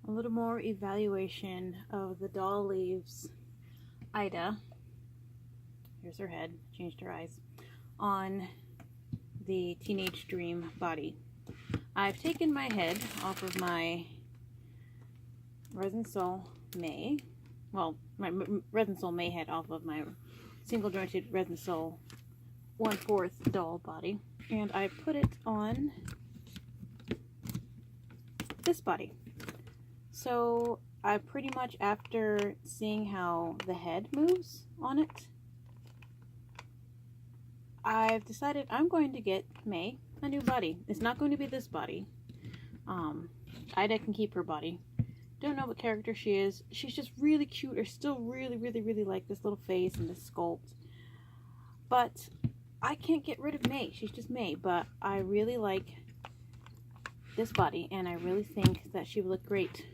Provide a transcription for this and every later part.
a little more evaluation of the doll leaves Ida. Here's her head, changed her eyes, on the Teenage Dream body. I've taken my head off of my Resin Soul May. Well, my Resin Soul May head off of my single jointed Resin Soul 1/4 doll body. And I put it on this body. So I pretty much, after seeing how the head moves on it, I've decided I'm going to get May a new body. It's not going to be this body. Ida can keep her body. Don't know what character she is. She's just really cute. I still really like this little face and this sculpt. But I can't get rid of May. She's just May. But I really like this body, and I really think that she would look great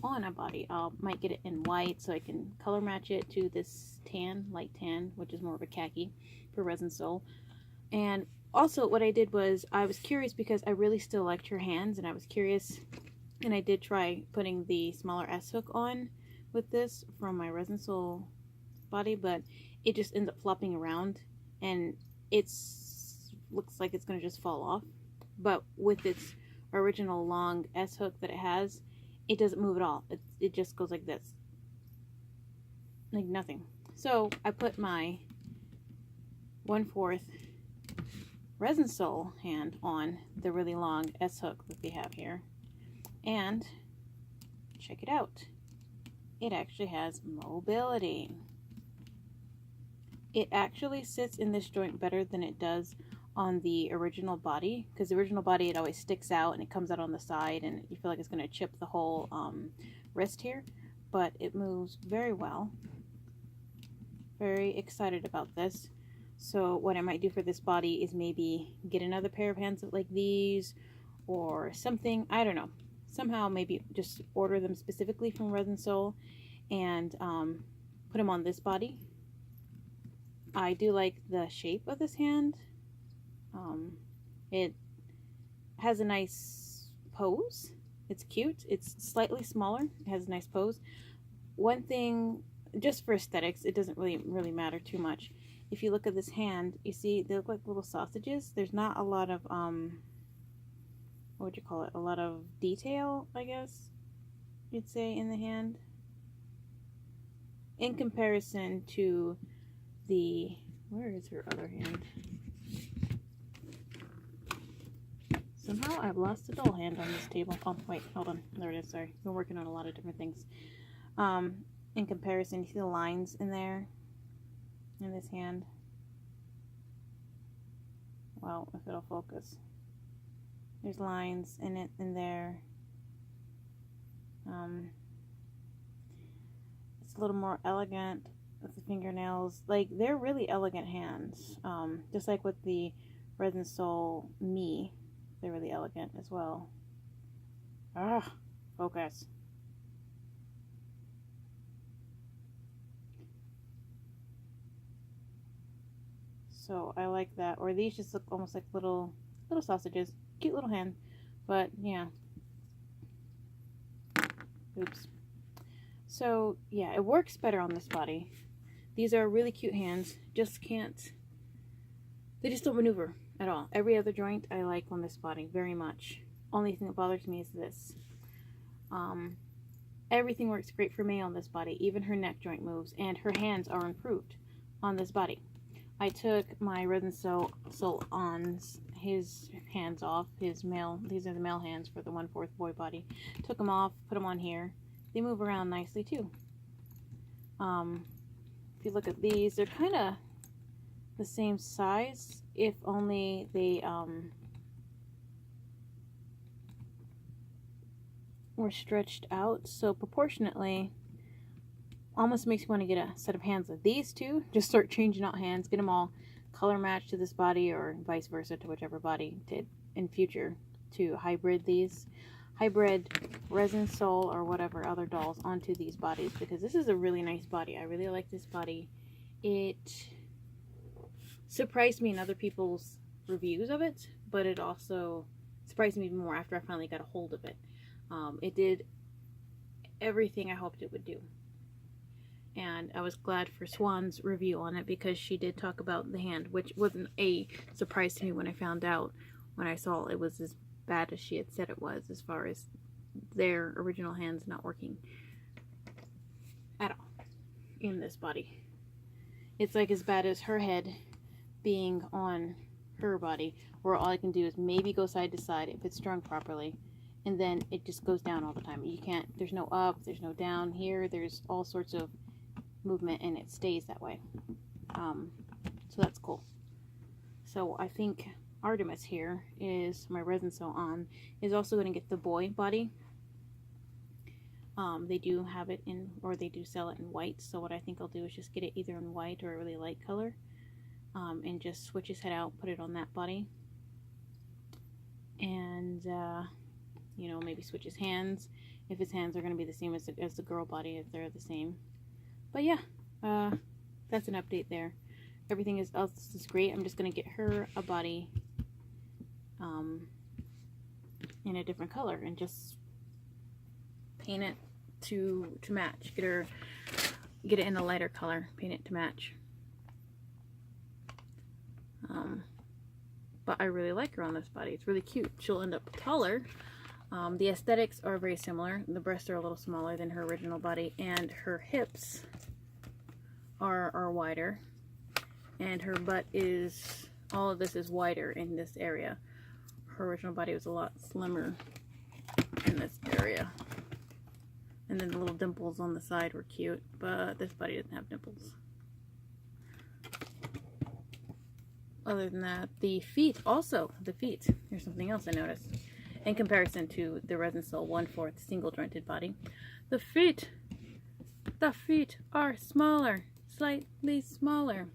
on a body. I might get it in white so I can color match it to this tan, light tan, which is more of a khaki for Resin Soul. And also what I did was, I was curious because I really still liked her hands, and I was curious, and I did try putting the smaller S hook on with this from my Resin Soul body, but it just ends up flopping around and looks like it's going to just fall off. But with its original long S hook that it has, it doesn't move at all. It just goes like this, like nothing. So I put my 1/4 Resin Soul hand on the really long S hook that they have here, and check it out. It actually has mobility. It actually sits in this joint better than it does on the original body, because the original body, it always sticks out and it comes out on the side and you feel like it's going to chip the whole wrist here. But it moves very well. Very excited about this. So what I might do for this body is maybe get another pair of hands like these or something. I don't know. Somehow maybe just order them specifically from Resin Soul and put them on this body. I do like the shape of this hand. It has a nice pose. It's cute. It's slightly smaller. It has a nice pose. One thing, just for aesthetics, it doesn't really matter too much. If you look at this hand, you see they look like little sausages. There's not a lot of what would you call it? A lot of detail, I guess you'd say, in the hand, in comparison to the, where is her other hand? Somehow I've lost a doll hand on this table. Oh, wait, hold on. There it is. Sorry. I've been working on a lot of different things. In comparison, you see the lines in there, in this hand? Well, if it'll focus. There's lines in it, in there. It's a little more elegant with the fingernails. Like, they're really elegant hands. Just like with the Resin Soul Me. They're really elegant as well. Ah, focus. So I like that. Or these just look almost like little sausages. Cute little hand. But yeah. Oops. So yeah, it works better on this body. These are really cute hands. Just can't, they just don't maneuver at all. Every other joint I like on this body very much. Only thing that bothers me is this. Everything works great for May on this body. Even her neck joint moves, and her hands are improved on this body. I took my Resin Soul on his hands off. These are the male hands for the 1/4 boy body. Took them off, put them on here. They move around nicely too. If you look at these, they're kind of the same size, if only they were stretched out. So proportionately, almost makes you want to get a set of hands like these two. Just start changing out hands, get them all color matched to this body, or vice versa to whichever body did in future, to hybrid Resin Soul or whatever other dolls onto these bodies, because this is a really nice body. I really like this body. It surprised me in other people's reviews of it, but it also surprised me even more after I finally got a hold of it. It did everything I hoped it would do. And I was glad for Swan's review on it, because she did talk about the hand, which wasn't a surprise to me when I found out, when I saw it was as bad as she had said it was, as far as their original hands not working at all in this body. It's like as bad as her head being on her body, where all I can do is maybe go side to side if it's strung properly, and then it just goes down all the time. You can't, there's no up, there's no down. Here there's all sorts of movement and it stays that way. So that's cool. So I think Artemis here is my Resin Soul on is also going to get the boy body. They do have it in, or they do sell it in white, so what I think I'll do is just get it either in white or a really light color, and just switch his head out, put it on that body, and you know, maybe switch his hands, if his hands are going to be the same as the girl body, if they're the same. But yeah, that's an update there. Everything else is great. I'm just going to get her a body in a different color and just paint it to match. Get it in a lighter color, paint it to match. But I really like her on this body. It's really cute. She'll end up taller. The aesthetics are very similar. The breasts are a little smaller than her original body, and her hips are wider, and her butt is, all of this is wider in this area. Her original body was a lot slimmer in this area. And then the little dimples on the side were cute, but this body doesn't have dimples. Other than that, the feet also, here's something else I noticed. In comparison to the Resin Soul 1/4 single jointed body, the feet are smaller, slightly smaller.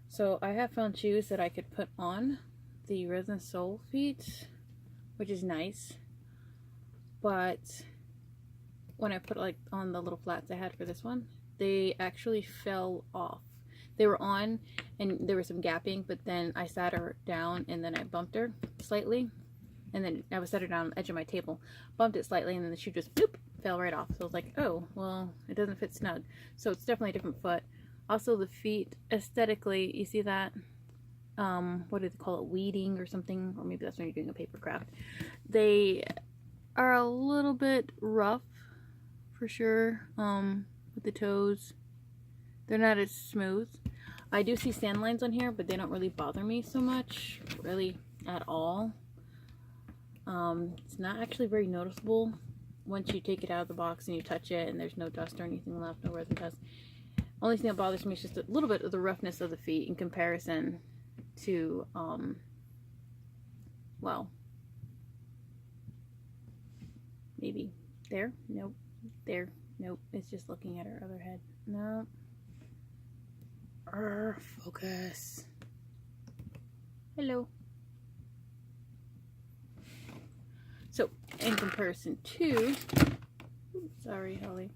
So I have found shoes that I could put on the Resin Soul feet, which is nice, but when I put like on the little flats I had for this one, they actually fell off. They were on and there was some gapping, but then I sat her down and then I bumped her slightly, and then I was set her down on the edge of my table, bumped it slightly, and then the shoe just bloop, fell right off. So I was like, oh, well, it doesn't fit snug. So it's definitely a different foot. Also the feet, aesthetically, you see that? What do they call it? Weeding or something? Or maybe that's when you're doing a paper craft. They are a little bit rough, for sure, with the toes. They're not as smooth. I do see sand lines on here, but they don't really bother me so much, really, at all. It's not actually very noticeable once you take it out of the box and you touch it and there's no dust or anything left, no resin dust. Only thing that bothers me is just a little bit of the roughness of the feet in comparison to, well, maybe there, nope, there, nope, it's just looking at her other head, no, focus, hello. So, in comparison to, sorry Holly,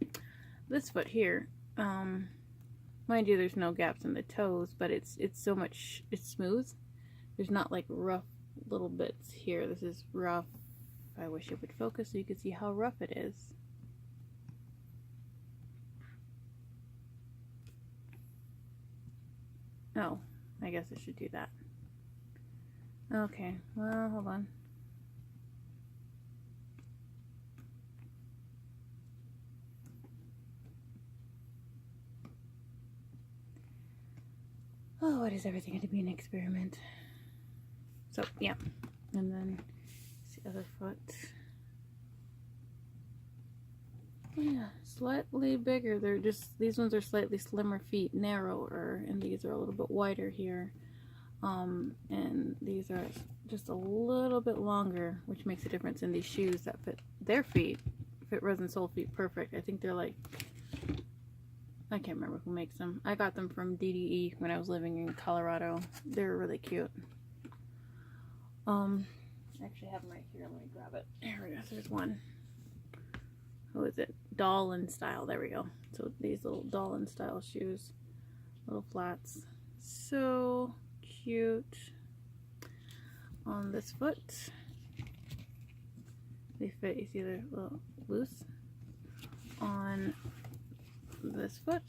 this foot here, mind you, there's no gaps in the toes, but it's so much, it's smooth. There's not like rough little bits here. This is rough. I wish it would focus so you could see how rough it is. Oh, I guess I should do that. Okay, well, hold on. Oh, why does everything have to be an experiment? So, yeah. And then, the other foot. Yeah, slightly bigger. They're just, these ones are slightly slimmer feet, narrower, and these are a little bit wider here. And these are just a little bit longer, which makes a difference in these shoes that fit their feet. Fit Resin Soul feet perfect. I think they're like, I can't remember who makes them. I got them from DDE when I was living in Colorado. They're really cute. I actually have them right here. Let me grab it. There we go. There's one. Who is it? Dollin style. There we go. So these little Dollin style shoes. Little flats. So cute. On this foot. They fit, you see they're a little loose. on this foot.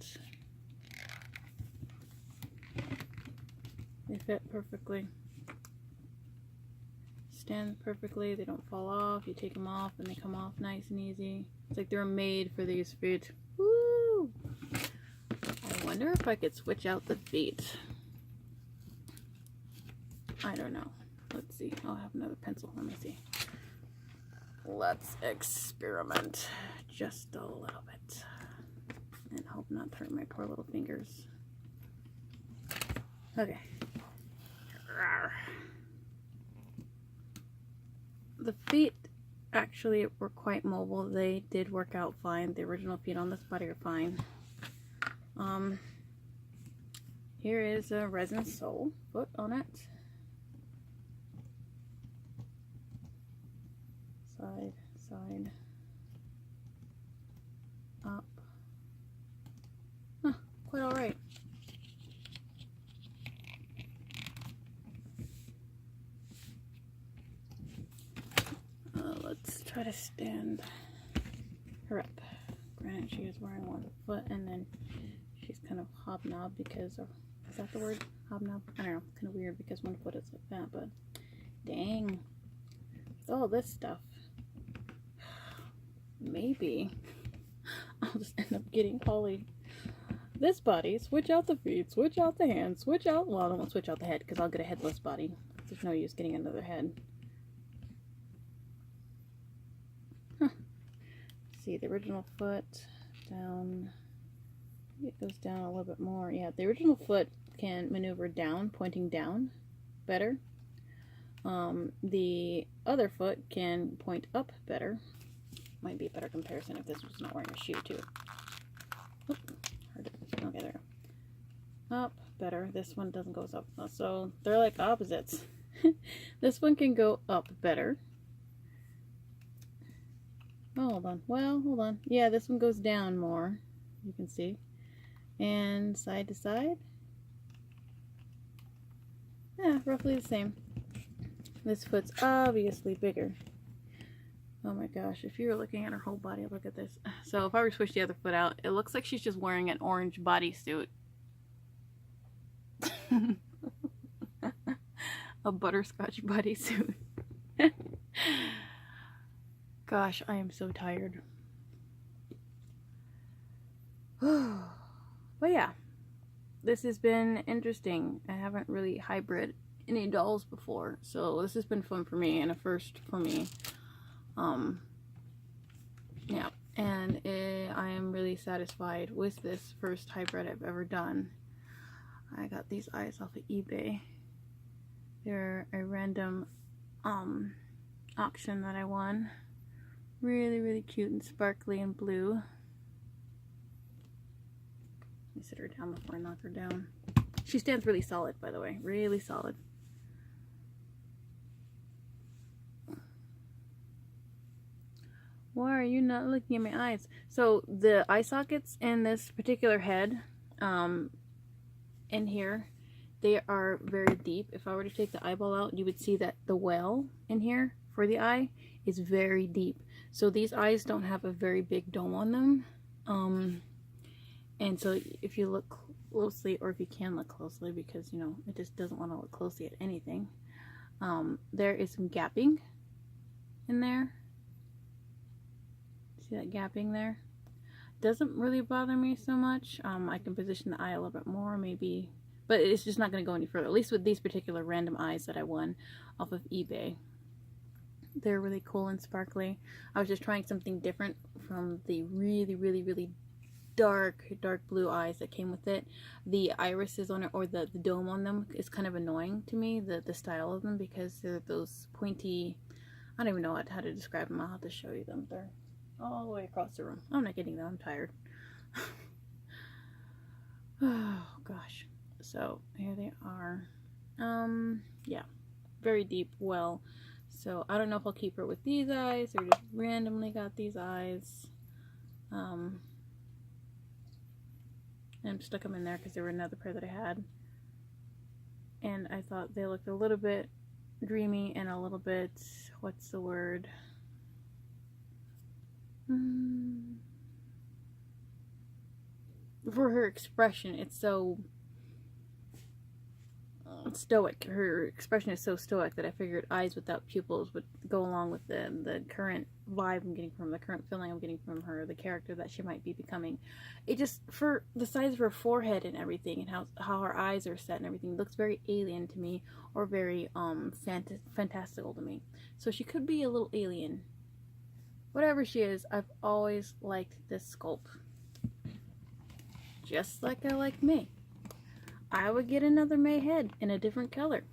They fit perfectly. Stand perfectly, they don't fall off. You take them off and they come off nice and easy. It's like they're made for these feet. Woo! I wonder if I could switch out the feet. I don't know. Let's see. I'll have another pencil. Let me see. Let's experiment just a little bit. And hope not to hurt my poor little fingers. Okay. The feet actually were quite mobile. They did work out fine. The original feet on this body are fine. Here is a Resin Soul foot on it. Side, side, up. Huh, quite alright. Let's try to stand her up. Granted, she is wearing one foot and then she's kind of hobnob because of, is that the word? Hobnob? I don't know, kind of weird because one foot is like that, but dang. With all this stuff, maybe I'll just end up getting Holly this body, switch out the feet, switch out the hands, switch out, well, I don't want to switch out the head because I'll get a headless body. There's no use getting another head. Huh. See, the original foot down, it goes down a little bit more. Yeah, the original foot can maneuver down, pointing down better. The other foot can point up better. Might be a better comparison if this was not wearing a shoe too. Oop, heard it. Okay, there we go. Up, better. This one doesn't go up. So they're like opposites. This one can go up better. Oh, hold on. Well, hold on. Yeah, this one goes down more. You can see. And side to side. Yeah, roughly the same. This foot's obviously bigger. Oh my gosh, if you were looking at her whole body, look at this. So if I were to switch the other foot out, it looks like she's just wearing an orange bodysuit. A butterscotch bodysuit. Gosh, I am so tired. But yeah, this has been interesting. I haven't really hybrid any dolls before, so this has been fun for me and a first for me. Yeah, and I am really satisfied with this first hybrid I've ever done. I got these eyes off of eBay. They're a random auction that I won. Really, really cute and sparkly and blue. Let me sit her down before I knock her down. She stands really solid, by the way. Really solid. Why are you not looking at my eyes? So the eye sockets in this particular head, in here, they are very deep. If I were to take the eyeball out, you would see that the well in here for the eye is very deep. So these eyes don't have a very big dome on them. And so if you look closely, or if you can look closely, because, you know, it just doesn't want to look closely at anything, there is some gapping in there. See that gapping there? Doesn't really bother me so much. I can position the eye a little bit more, maybe, but it's just not going to go any further, at least with these particular random eyes that I won off of eBay. They're really cool and sparkly. I was just trying something different from the really, really, really dark blue eyes that came with it. The irises on it, or the dome on them, is kind of annoying to me, the style of them, because they're those pointy, I don't even know how to describe them. I'll have to show you them. They're all the way across the room. I'm not getting them, I'm tired. Oh gosh. So here they are. Yeah, very deep well. So I don't know if I'll keep her with these eyes or just randomly got these eyes. And stuck them in there because there were another pair that I had, and I thought they looked a little bit dreamy and a little bit, what's the word, for her expression, it's so stoic. Her expression is so stoic that I figured eyes without pupils would go along with the current vibe I'm getting from, the current feeling I'm getting from her, the character that she might be becoming. It just, for the size of her forehead and everything, and how her eyes are set and everything, looks very alien to me, or very fantastical to me. So she could be a little alien. Whatever she is, I've always liked this sculpt. Just like I like May. I would get another May head in a different color.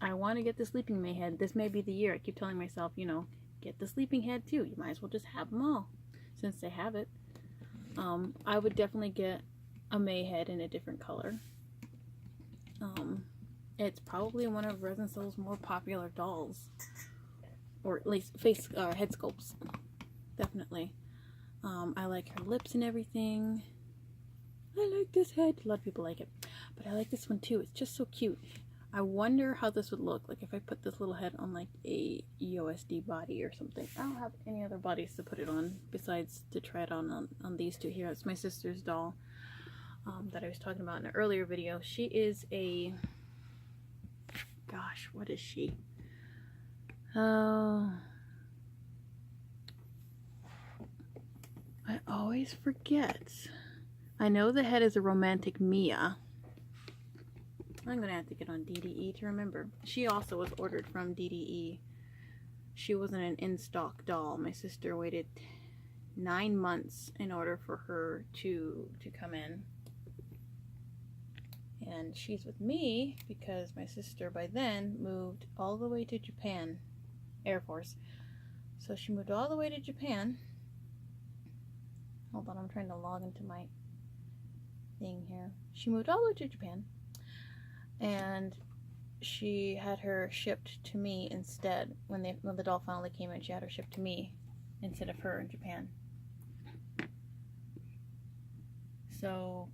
I want to get the sleeping May head. This may be the year. I keep telling myself, you know, get the sleeping head too. You might as well just have them all, since they have it. I would definitely get a May head in a different color. It's probably one of Resin Soul's more popular dolls, or at least head sculpts. Definitely. I like her lips and everything. I like this head. A lot of people like it. But I like this one too. It's just so cute. I wonder how this would look like if I put this little head on like a EOSD body or something. I don't have any other bodies to put it on besides to try it on these two here. It's my sister's doll that I was talking about in an earlier video. She is a... Gosh, what is she? Oh... I always forget. I know the head is a romantic Mia. I'm gonna have to get on DDE to remember. She also was ordered from DDE. She wasn't an in-stock doll. My sister waited 9 months in order for her to come in. And she's with me because my sister by then moved all the way to Japan, Air Force. So she moved all the way to Japan. Hold on, I'm trying to log into my thing here. She moved all the way to Japan, and she had her shipped to me instead. When the doll finally came in, she had her shipped to me instead of her in Japan. So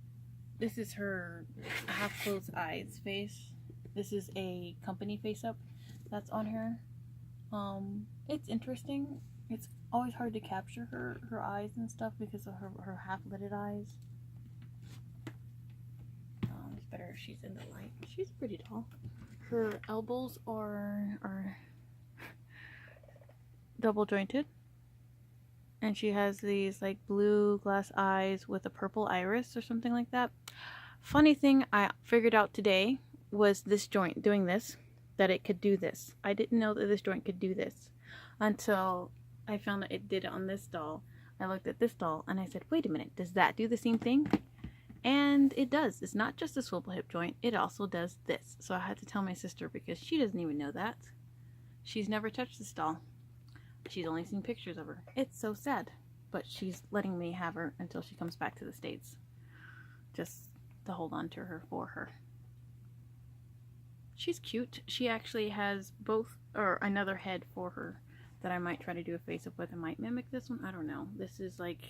this is her half closed eyes face. This is a company face up that's on her. It's interesting. It's always hard to capture her eyes and stuff because of her half-lidded eyes. It's better if she's in the light. She's a pretty doll. Her elbows are double jointed. And she has these like blue glass eyes with a purple iris or something like that. Funny thing I figured out today was this joint doing this, that it could do this. I didn't know that this joint could do this until I found that it did it on this doll. I looked at this doll and I said, wait a minute, does that do the same thing? And it does. It's not just a swivel hip joint, it also does this. So I had to tell my sister because she doesn't even know that. She's never touched this doll. She's only seen pictures of her. It's so sad. But she's letting me have her until she comes back to the States. Just to hold on to her for her. She's cute. She actually has both, or another head for her that I might try to do a face-up with. I might mimic this one. I don't know. This is like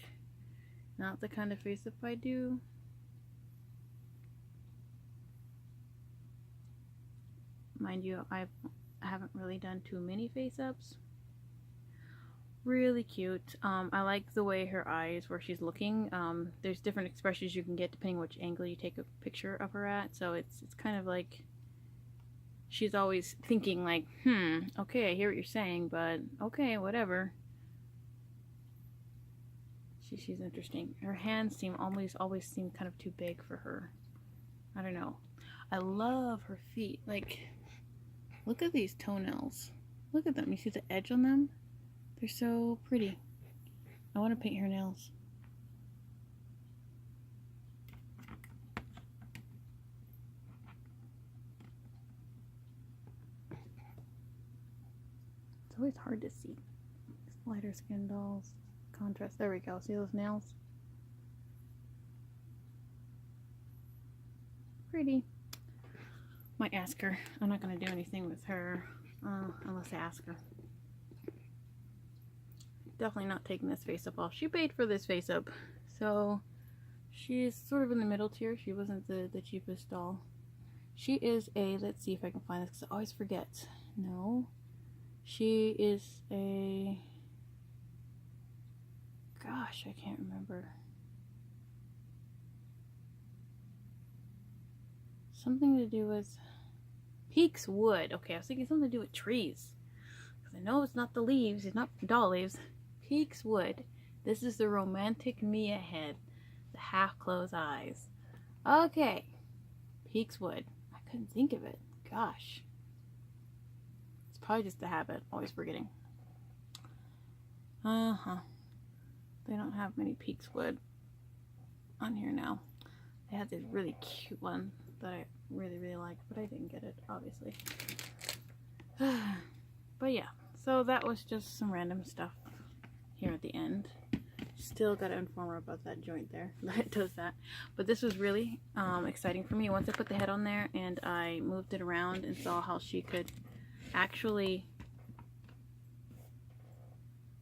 not the kind of face-up I do. Mind you, I haven't really done too many face-ups. Really cute. I like the way her eyes, where she's looking. There's different expressions you can get depending which angle you take a picture of her at. So it's kind of like she's always thinking like, okay, I hear what you're saying, but okay, whatever. She's interesting. Her hands always seem kind of too big for her. I don't know. I love her feet. Like, look at these toenails. Look at them. You see the edge on them? They're so pretty. I want to paint her nails. It's always hard to see. Lighter skin dolls. Contrast. There we go. See those nails? Pretty. Might ask her. I'm not going to do anything with her unless I ask her. Definitely not taking this face up off. She paid for this face up, so she's sort of in the middle tier. She wasn't the cheapest doll. She is a, let's see if I can find this because I always forget. No, she is a, gosh, I can't remember. Something to do with Peaks Wood. Okay, I was thinking something to do with trees. Because I know it's not the leaves. It's not doll leaves. Peaks Wood. This is the romantic Mia head. The half-closed eyes. Okay. Peaks Wood. I couldn't think of it. Gosh. It's probably just a habit. Always forgetting. They don't have many Peaks Wood on here now. They had this really cute one that I really, really like, but I didn't get it, obviously. But yeah, so that was just some random stuff here at the end. Still gotta inform her about that joint there, that it does that. But this was really exciting for me. Once I put the head on there and I moved it around and saw how she could actually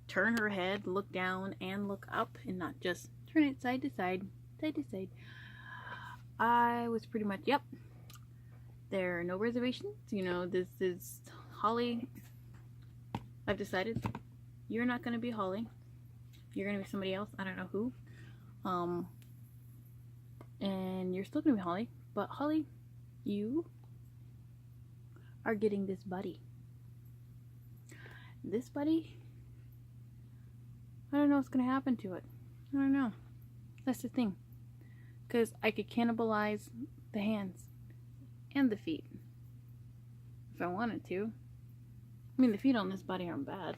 turn her head, look down, and look up, and not just turn it side to side, side to side. I was pretty much, yep, there are no reservations. You know, this is Holly. I've decided you're not going to be Holly. You're going to be somebody else. I don't know who. And you're still going to be Holly. But Holly, you are getting this buddy. This buddy, I don't know what's going to happen to it. I don't know. That's the thing. Because I could cannibalize the hands and the feet if I wanted to. I mean, the feet on this body aren't bad.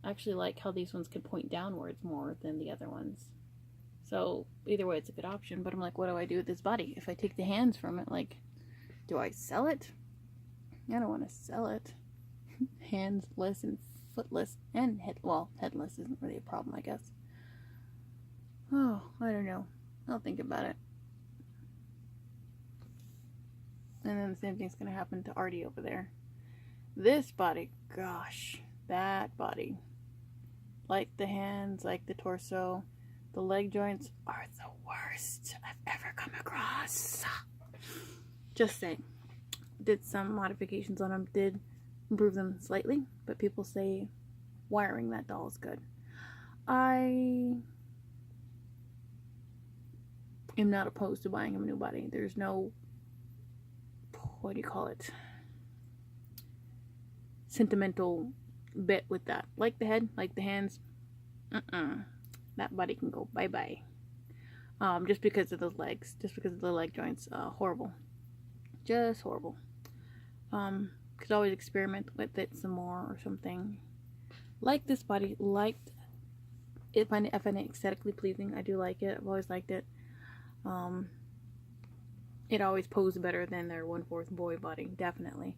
I actually like how these ones can point downwards more than the other ones. So either way, it's a good option. But I'm like, what do I do with this body? If I take the hands from it, like, do I sell it? I don't want to sell it. Handless and footless and headless isn't really a problem, I guess. Oh, I don't know. I'll think about it. And then the same thing's gonna happen to Artie over there. This body, gosh, that body. Like the hands, like the torso, the leg joints are the worst I've ever come across. Just saying. Did some modifications on them, did improve them slightly, but people say wiring that doll is good. I am not opposed to buying him a new body. There's no, what do you call it, sentimental bit with that. Like the head, like the hands, that body can go bye-bye. Just because of those legs, just because of the leg joints, horrible. Just horrible. Could always experiment with it some more or something. Like this body, liked it. I find it aesthetically pleasing. I do like it. I've always liked it. It always posed better than their 1/4 boy body, definitely.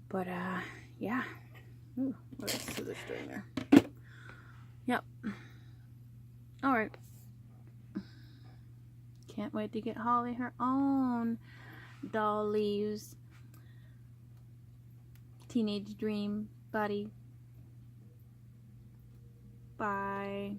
But yeah. Ooh, what else is this doing there? Yep. All right. Can't wait to get Holly her own doll leaves. Teenage dream body. Bye.